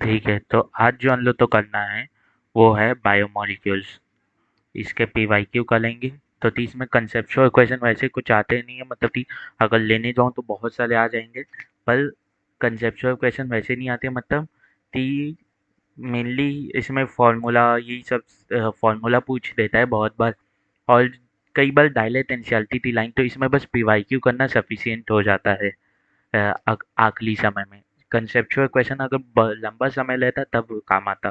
ठीक है, तो आज जो हम लोग तो करना है वो है बायोमोलिक्यूल्स। इसके पीवाईक्यू का लेंगे। तो इसमें कंसेप्चुअल क्वेश्चन वैसे कुछ आते नहीं है, मतलब कि अगर लेने जाऊँ तो बहुत सारे आ जाएंगे। पर कंसेप्चुअल क्वेश्चन वैसे नहीं आते, मतलब कि मेनली इसमें फार्मूला यही सब फार्मूला पूछ देता है बहुत बार। और कई बार डायलेट एनसीईआरटी थी लाइन, तो इसमें बस पीवाईक्यू करना सफिशियंट हो जाता है आखिरी समय में। कंसेप्चुअल क्वेश्चन अगर लंबा समय लेता तब काम आता।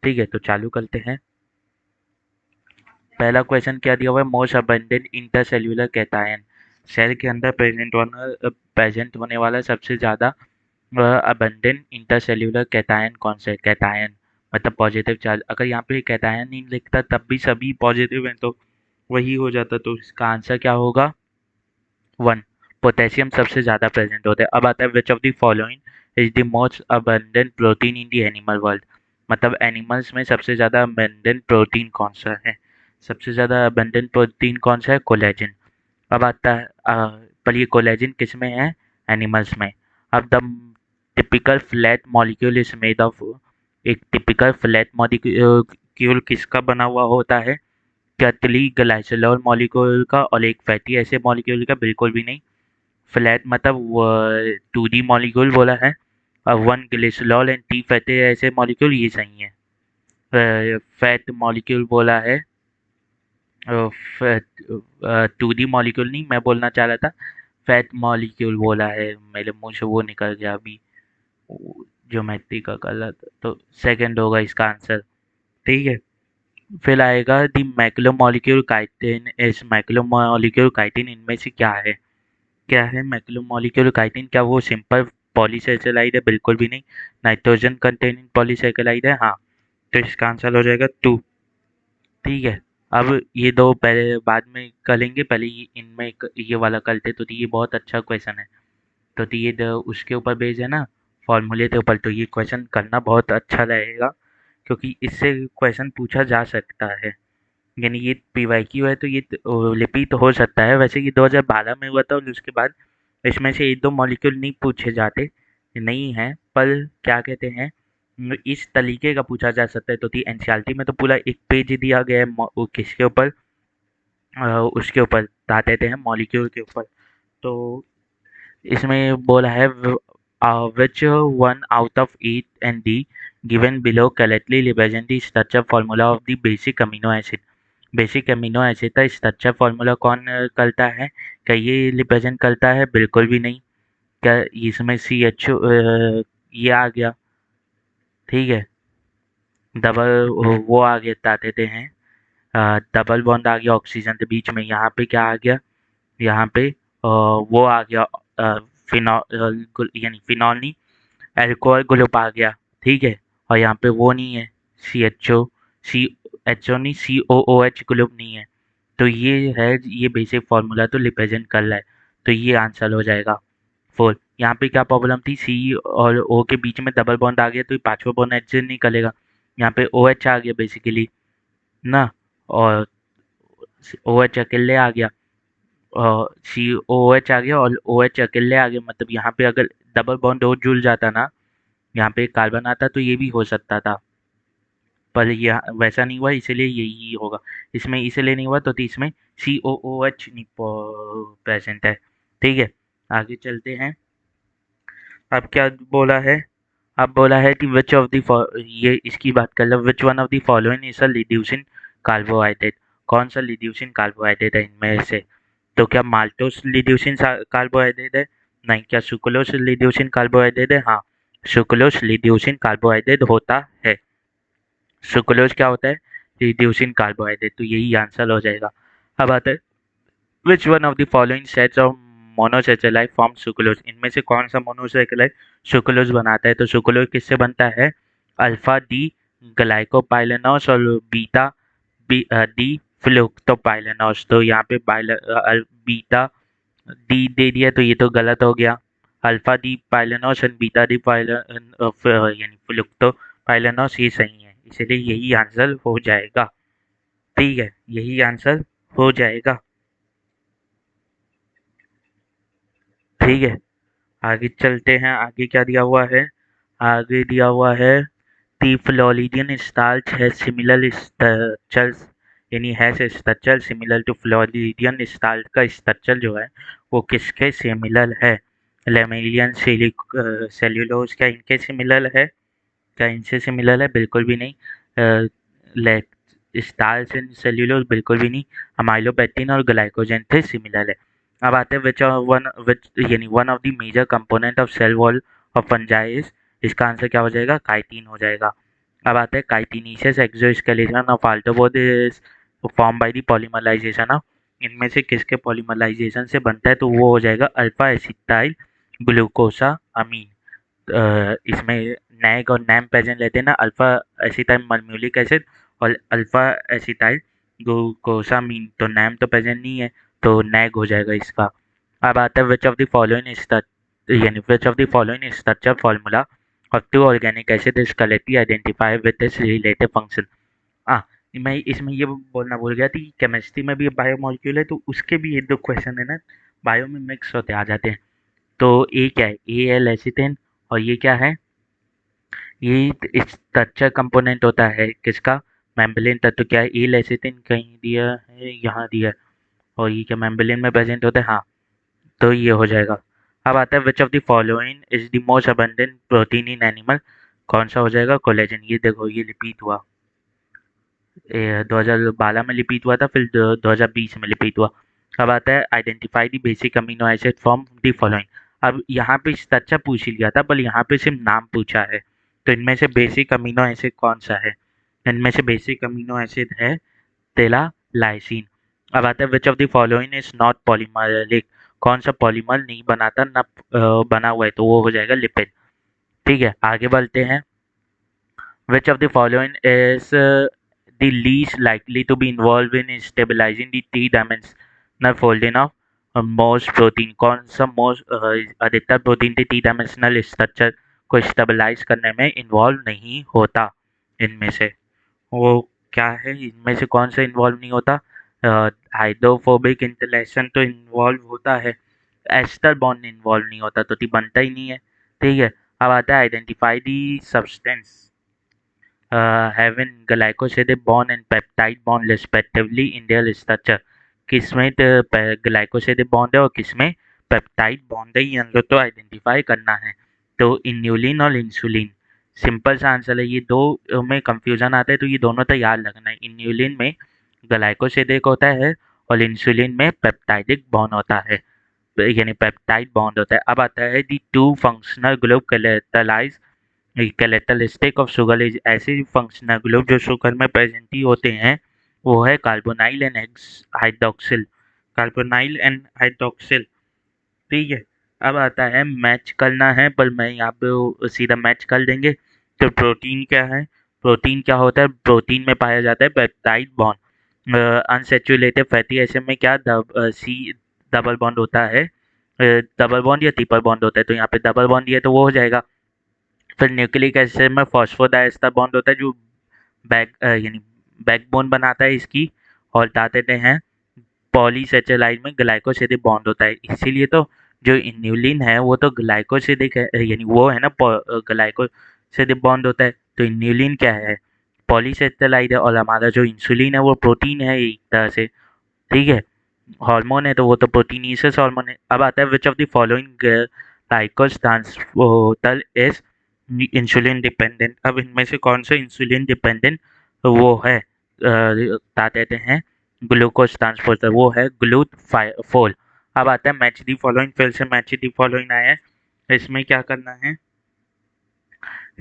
ठीक है, तो चालू करते हैं। पहला क्वेश्चन क्या दिया हुआ है, most abundant intercellular cation. Cell के अंदर प्रेजेंट होने वाला सबसे ज़्यादा अबंडेंट इंटरसेल्यूलर कैटायन कौन सा है? कैटायन मतलब पॉजिटिव चार्ज। अगर यहाँ पे कैटायन नहीं लिखता तब भी सभी पॉजिटिव हैं तो वही हो जाता, तो इसका आंसर क्या होगा? 1। पोटेशियम सबसे ज़्यादा प्रेजेंट होता है। अब आता है which of the following is the most abundant protein in the animal world. मतलब एनिमल्स में सबसे ज़्यादा अबंडेंट प्रोटीन कौन सा है? सबसे ज़्यादा अबंडेंट प्रोटीन कौन सा है? कोलेजन। अब आता है पर ये कोलेजन किस में है? एनिमल्स में। अब the typical flat molecule is made of. एक टिपिकल फ्लैट मॉलिक्यूल किसका बना हुआ होता है? कैटली ग्लाइसोल मॉलिक्यूल का और एक फैटी एसिड मॉलिक्यूल का? बिल्कुल भी नहीं। फ्लैट मतलब 2D मॉलिक्यूल बोला है। और 1 glycerol and 3 fatty acid molecule, ये सही है। फैट मॉलिक्यूल बोला है। फैट 2D मॉलिक्यूल नहीं, मैं बोलना चाह रहा था फैट मॉलिक्यूल बोला है, मेरे मुंह से वो निकल गया अभी। ज्योमेट्री का गलत, तो सेकंड होगा इसका आंसर। ठीक है। फिर आएगा दी मैक्रोमोलिक्यूल काइटिन। इस मैक्रोमोलिक्यूल काइटिन इनमें से क्या है? क्या है मैक्रोमोलिक्यूल काइटिन? क्या वो सिंपल पॉलीसेकेराइड है? बिल्कुल भी नहीं। नाइट्रोजन कंटेनिंग पॉलीसेकेराइड है? हाँ। तो इसका आंसर हो जाएगा 2। ठीक है। अब ये दो पहले बाद में करेंगे, पहले इनमें ये वाला करते, तो ये बहुत अच्छा क्वेश्चन है। तो ये उसके ऊपर बेस्ड है ना, फॉर्मूले के ऊपर, तो ये क्वेश्चन करना बहुत अच्छा रहेगा क्योंकि इससे क्वेश्चन पूछा जा सकता है। यानी ये पीवाईक्यू है तो ये रिपीट हो सकता है। वैसे ये 2012 में हुआ था और उसके बाद इसमें से एक दो मॉलिक्यूल नहीं पूछे जाते, नहीं है, पर क्या कहते हैं, इस तरीके का पूछा जा सकता है। तो एनसीईआरटी में तो पूरा एक पेज दिया गया है किसके ऊपर, उसके ऊपर बता देते हैं मॉलिक्यूल के ऊपर। तो इसमें बोला है which one out of eat and D given below correctly represent the structure formula of the basic amino acid. Basic amino acid का स्ट्रक्चर फॉर्मूला कौन करता है? क्या ये रिप्रेजेंट करता है? बिल्कुल भी नहीं। क्या इसमें सी एच ये आ गया? ठीक है। डबल वो आ गया, बता देते हैं। डबल बॉन्ड आ गया ऑक्सीजन के बीच में, यहाँ पे क्या आ गया? यहाँ पे वो आ गया फिनॉल, यानी फिनॉल नहीं, एल्कोहल ग्रुप आ गया। ठीक है। और यहाँ पे वो नहीं है, सी एच ओ नहीं, COOH ग्रुप नहीं है। तो ये है, ये बेसिक फार्मूला तो रिप्रेजेंट कर रहा है। तो ये आंसर हो जाएगा 4। यहाँ पे क्या प्रॉब्लम थी, सी और ओ के बीच में डबल बॉन्ड आ गया तो ये पांचवा बॉन्ड एडजस्ट नहीं करेगा। यहाँ पे OH आ गया बेसिकली ना, और OH अकेले आ गया, COOH आ गया और OH अकेले आ गया। मतलब यहाँ पे अगर डबल बॉन्ड और जुड़ जाता ना, यहाँ पे कार्बन आता तो ये भी हो सकता था, पर यह वैसा नहीं हुआ, इसीलिए यही होगा। इसमें इसलिए नहीं हुआ तो इसमें COOH नहीं प्रेजेंट है। ठीक है, आगे चलते हैं। अब क्या बोला है? अब बोला है कि विच ऑफ द, ये इसकी बात कर लो, which one of the following is a reducing carbohydrate. कौन सा रिड्यूसिंग कार्बोहाइड्रेट है इनमें से? तो क्या माल्टोस रिड्यूसिंग कार्बोहाइड्रेट है? नहीं। क्या सुक्रोज रिड्यूसिंग कार्बोहाइड्रेट है? हाँ, सुक्रोज रिड्यूसिंग कार्बोहाइड्रेट होता है। सुक्रोज क्या होता है? रिड्यूसिंग कार्बोहाइड्रेट, तो यही आंसर हो जाएगा। अब आता है which one of the following sets of monosaccharide form sucrose. इनमें से कौन सा मोनोसेचुराइड सुक्रोज बनाता है? तो सुक्रोज किससे बनता है? अल्फा डी ग्लाइकोपाइलेनॉस और बीटा डी फ्लुक्टोपाइलेनॉस। तो यहाँ पे बीटा डी दे दिया तो ये तो गलत हो गया। Alpha D pyranose and beta D pyran यानी फ्लुक्टो पाइलेनोस, ये सही है, इसलिए यही आंसर हो जाएगा। ठीक है, यही आंसर हो जाएगा। ठीक है, आगे चलते हैं। आगे क्या दिया हुआ है? आगे दिया हुआ है The Floridian starch has similar structures, यानी has a structure similar to Floridian starch का structure जो है वो किसके सिमिलर है? लेमेलियन सेल्यूलोज क्या इनके सिमिलर है? क्या इनसे सिमिलर है? बिल्कुल भी नहीं। स्टार्च एंड सेल्यूलोज बिल्कुल भी नहीं। अमाइलोपेक्टिन और ग्लाइकोजन थे सिमिलर है। अब आते हैं विच यानी one of the major component of cell wall of fungi is, इसका आंसर क्या हो जाएगा? काइटिन हो जाएगा। अब आते हैं chitinaceous exoskeleton of arthropod is form by the polymerisation of, इनमें से किसके पॉलीमराइजेशन से बनता है? तो वो हो जाएगा अल्फा एसिटाइल ग्लूकोसा अमीन। इसमें नैग और नैम प्रेजेंट लेते हैं ना, अल्फा एसिटाइल मलम्यूलिक एसिड और अल्फा एसिटाइल ग्लूकोसामीन, तो नैम तो प्रेजेंट नहीं है तो नैग हो जाएगा इसका। अब आता है विच ऑफ द फॉलोइंग यानी which of the following structure formula of two organic acid is correctly identify with this relative function. हाँ, मैं इसमें ये बोलना भूल गया थी, केमिस्ट्री में भी बायोमोलिक्यूल है तो उसके भी ये दो क्वेश्चन है ना, बायो में मिक्स होते आ जाते हैं। तो ए क्या है? ए है लेसिथिन और ये क्या है? ये स्ट्रक्चर कंपोनेंट होता है किसका? मेम्ब्रेन तत्व। क्या है? ए लेसिथिन कहीं दिया है, यहाँ दिया है, और ये क्या मेम्ब्रेन में प्रेजेंट होता है? हाँ, तो ये हो जाएगा। अब आता है which of the following is the most abundant protein in animal, कौन सा हो जाएगा? कोलेजन। ये देखो ये रिपीट हुआ, 2012 में रिपीट हुआ था, फिर 2020 में रिपीट हुआ। अब आता है identify the basic amino acid from the following. अब यहाँ पे स्ट्रक्चर पूछ ही लिया था पर यहाँ पे सिर्फ नाम पूछा है, तो इनमें से बेसिक अमीनो एसिड कौन सा है? इनमें से बेसिक अमीनो एसिड है तेला लाइसिन। अब आता है which of the following is not polymeric, कौन सा पॉलीमर नहीं बनाता ना बना हुआ है? तो वो हो जाएगा लिपिड। ठीक है, आगे बढ़ते हैं। Which of the following is the least likely to be involved in stabilizing the three-dimensional folding of Morse protein? कौन सा मोर्स अधिकतर प्रोटीन के थ्री डायमेंशनल स्ट्रक्चर को स्टेबलाइज करने में इन्वॉल्व नहीं होता? इनमें से वो क्या है? इनमें से कौन सा इन्वॉल्व नहीं होता? हाइड्रोफोबिक इंटरेक्शन तो इन्वॉल्व होता है, एस्टर बॉन्ड इन्वॉल्व नहीं होता तो बनता ही नहीं है। ठीक है, अब आता है identify the substance having glycosidic bond and peptide bond respectively in their structure। किसमें ग्लाइकोसिडिक बॉन्ड है और किसमें पेप्टाइड बॉन्ड है, ये हम लोग तो आइडेंटिफाई करना है। तो इन्यूलिन और इंसुलिन, सिंपल सा आंसर है। ये दो में कंफ्यूजन आता है तो ये दोनों तो याद रखना है। इन्यूलिन में ग्लाइकोसिडिक होता है और इंसुलिन में पेप्टाइडिक बॉन्ड होता है, यानी पेप्टाइड बॉन्ड होता है। अब आता है the two functional group characterise characteristic of sugar is, ऐसे फंक्शनल ग्रुप जो शुगर में प्रेजेंट ही होते हैं वो है carbonyl and hydroxyl. Carbonyl and hydroxyl. ठीक है, अब आता है मैच करना है, पर मैं यहाँ पे सीधा मैच कर देंगे। तो प्रोटीन क्या है? प्रोटीन क्या होता है? प्रोटीन में पाया जाता है peptide bond. Unsaturated fatty acid में क्या सी डबल बॉन्ड होता है, डबल बॉन्ड या ट्रिपल बॉन्ड होता है, तो यहाँ पे डबल बॉन्ड ये तो वो हो जाएगा। फिर न्यूक्लिक एसिड में फॉस्फोडाइस्टर बॉन्ड होता है जो यानी बैकबोन बनाता है इसकी, और बता देते हैं पॉलीसेचुराइड में ग्लाइकोसिडिक बॉन्ड होता है। इसीलिए तो जो इन्यूलिन है वो तो ग्लाइकोसिडिक है, यानी वो है ना ग्लाइकोसिडिक बॉन्ड होता है। तो इन्यूलिन क्या है? पॉलीसेचुराइड है, और हमारा जो इंसुलिन है वो प्रोटीन है एक तरह से। ठीक है, हार्मोन है तो वो तो प्रोटीनेशियस हार्मोन है। अब आता है which of the following glucose transporter is insulin dependent. अब इनमें से कौन सा इंसुलिन डिपेंडेंट वो है? बता देते हैं ग्लूकोज ट्रांसपोर्टर, वो है ग्लूटाथायोल। अब आता है मैच दी फॉलोइंग, फिर से मैच दी फॉलोइंग आया है। इसमें क्या करना है?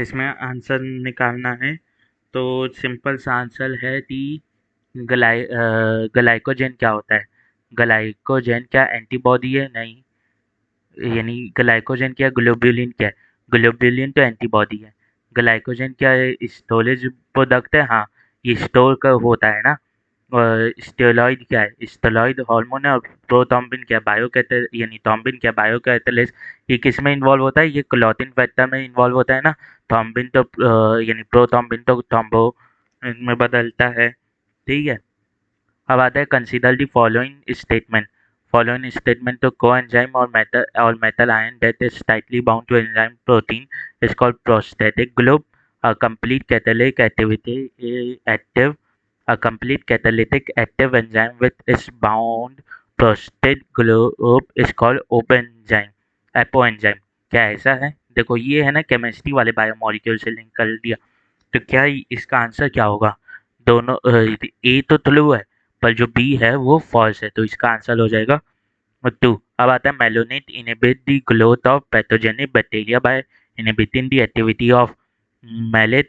इसमें आंसर निकालना है, तो सिंपल सा आंसर है कि ग्लाइकोजन क्या होता है? ग्लाइकोजन क्या एंटीबॉडी है? नहीं, यानी ग्लाइकोजन क्या, ग्लोब्युलिन क्या है? ग्लोब्युलिन तो एंटीबॉडी है। ग्लाइकोजन क्या है? स्टोरेज प्रोडक्ट है। हाँ, ये स्टोर का होता है ना। और स्टेरॉइड क्या है? स्टेरॉइड हार्मोन है। और प्रोथॉम्बिन क्या, बायोकैटल यानी थॉम्बिन क्या, बायोकैटलिस्ट। ये किस में इन्वॉल्व होता है? ये क्लॉथिंग फैक्टर में इन्वॉल्व होता है ना। थॉम्बिन तो यानी प्रोथॉम्बिन तो थॉम्बो में बदलता है। ठीक है, अब आता है consider the following statement. Following statement तो कोएंजाइम और metal ion that is tightly bound to enzyme protein is called prosthetic group. a complete catalytic activity active a complete catalytic active enzyme with its bound prostate group is called open enzyme apo enzyme. क्या ऐसा है? देखो ये है ना, chemistry वाले biomolecule से link कर दिया। तो क्या इसका आंसर क्या होगा? दोनों ए तो ट्रू है, पर जो बी है वो फॉल्स है, तो इसका आंसर हो जाएगा 2। अब आता है malonate inhibit the growth of pathogenic bacteria by inhibiting the activity of malate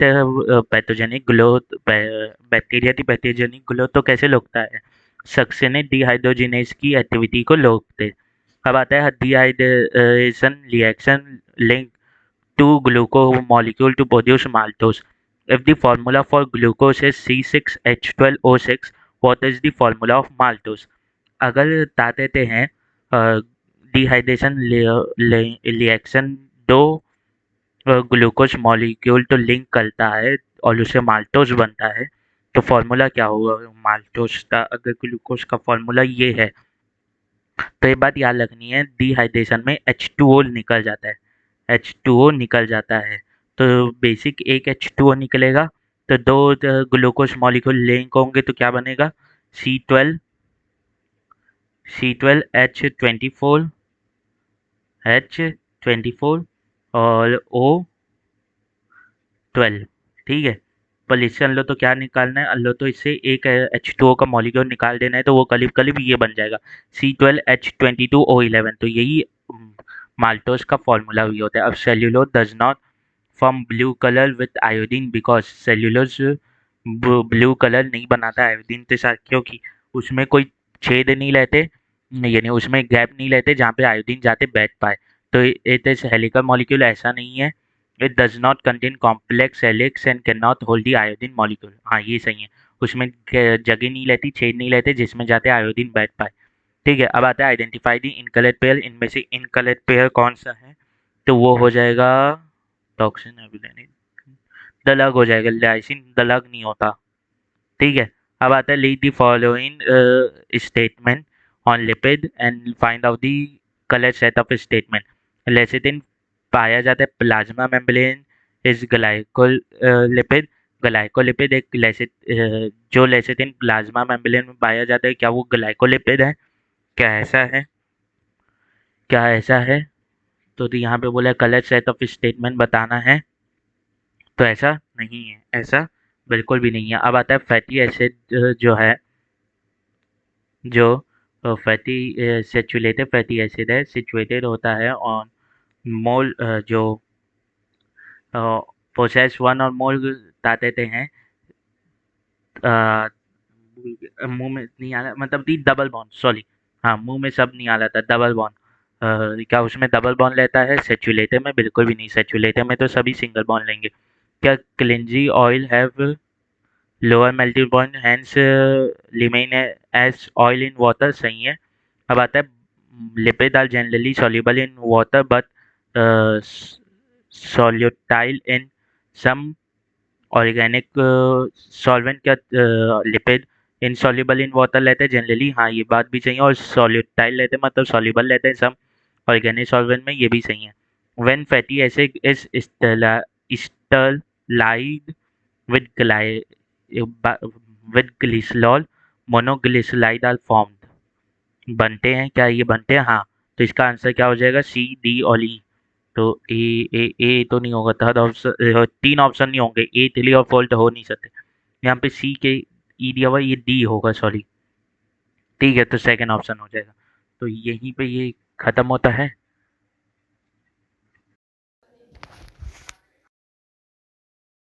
pathogenic growth. Bacteria की पैथोजेनिक ग्रोथ तो कैसे रोकता है? सक्सेनेट डिहाइड्रोजिनेज की एक्टिविटी को रोकते। अब आता है dehydration reaction link two glucose molecule to produce maltose. If the formula for glucose is C6H12O6, what is the formula of maltose? अगर बता देते हैं डिहाइड्रेशन रिएक्शन दो ग्लूकोज मॉलिक्यूल तो लिंक करता है और उससे माल्टोज बनता है, तो फॉर्मूला क्या होगा माल्टोज का? अगर ग्लूकोज का फॉर्मूला ये है, तो ये बात याद रखनी है, डिहाइड्रेशन में H2O निकल जाता है, H2O निकल जाता है, तो बेसिक एक H2O निकलेगा, तो दो ग्लूकोज मॉलिक्यूल लिंक होंगे तो क्या बनेगा? C12 H24 और O12। ठीक है, पर इससे लो तो क्या निकालना है? लो तो इससे एक H2O का मॉलिक्यूल निकाल देना है, तो वो करीब करीब ये बन जाएगा C12H22O11। तो यही माल्टोज का फॉर्मूला भी होता है। अब cellulose does not form blue colour with iodine because cellulose blue colour नहीं बनाता आयोडीन के साथ, क्योंकि उसमें कोई छेद नहीं रहते, यानी उसमें गैप नहीं रहते जहाँ पे आयोडीन जाते बैठ पाए। तो इट इज हेलिकल मॉलिक्यूल ऐसा नहीं है। It does not contain complex helix and can not hold the iodine molecule. हाँ ये सही है, उसमें जगह नहीं रहती, छेद नहीं रहते जिसमें जाते आयोडीन बैठ पाए। ठीक है, अब आता है आइडेंटिफाई दी इनकलर पेयर। इनमें से इनकलर पेयर कौन सा है? तो वो हो जाएगा टॉक्सिन एबिलेनिन, दलग हो जाएगा, लाइसिन दलग नहीं होता। ठीक है, अब आता है lead the following statement on lipid and find out the colour set of statement. Lecithin पाया जाता है plasma membrane is glycol lipid. Glycolipid एक जो लेसिथिन प्लाज्मा मेम्ब्रेन में पाया जाता है, क्या वो ग्लाइकोलिपिड है? क्या ऐसा है? क्या ऐसा है? तो यहाँ पे बोला कलर सेट ऑफ स्टेटमेंट बताना है, तो ऐसा नहीं है, ऐसा बिल्कुल भी नहीं है। अब आता है फैटी एसिड जो है, जो फैटी सेचुरेटेड फैटी एसिड है, सिचुएटेड होता है ऑन मोल जो प्रोसेस वन और मोल बता देते हैं मुंह में नहीं आ रहा, मतलब दी डबल बॉन्ड, सॉरी, हाँ मुंह में सब नहीं आ रहा था, डबल बॉन्ड। क्या उसमें डबल बॉन्ड लेता है? सेचुरेटेड में बिल्कुल भी नहीं, सेचुरेटेड में तो सभी सिंगल बॉन्ड लेंगे। क्या क्लिंजी oil have lower melting point hence remain as oil in water? सही है। अब आता है lipid are generally soluble in water but soluble in some organic solvent. क्या लिपिड इनसॉल्युबल इन वाटर लेते हैं जनरली? हाँ ये बात भी चाहिए, और सॉल्यूटाइल लेते हैं मतलब सॉल्युबल लेते हैं सम ऑर्गेनिक सॉल्वेंट में, ये भी सही है। When fatty acid is sterilised with glycerol monoglyceride are formed. बनते हैं, क्या ये बनते हैं? हाँ, तो इसका आंसर क्या हो जाएगा? सी, डी और ई। तो ए तो नहीं होगा, थर्ड ऑप्शन, तीन ऑप्शन नहीं होंगे, ए थ्री और फोर तो हो नहीं सकते। यहाँ पे सी के ई दिया हुआ, ये डी होगा, सॉरी। ठीक है, तो सेकंड ऑप्शन हो जाएगा। तो यहीं पे ये खत्म होता है।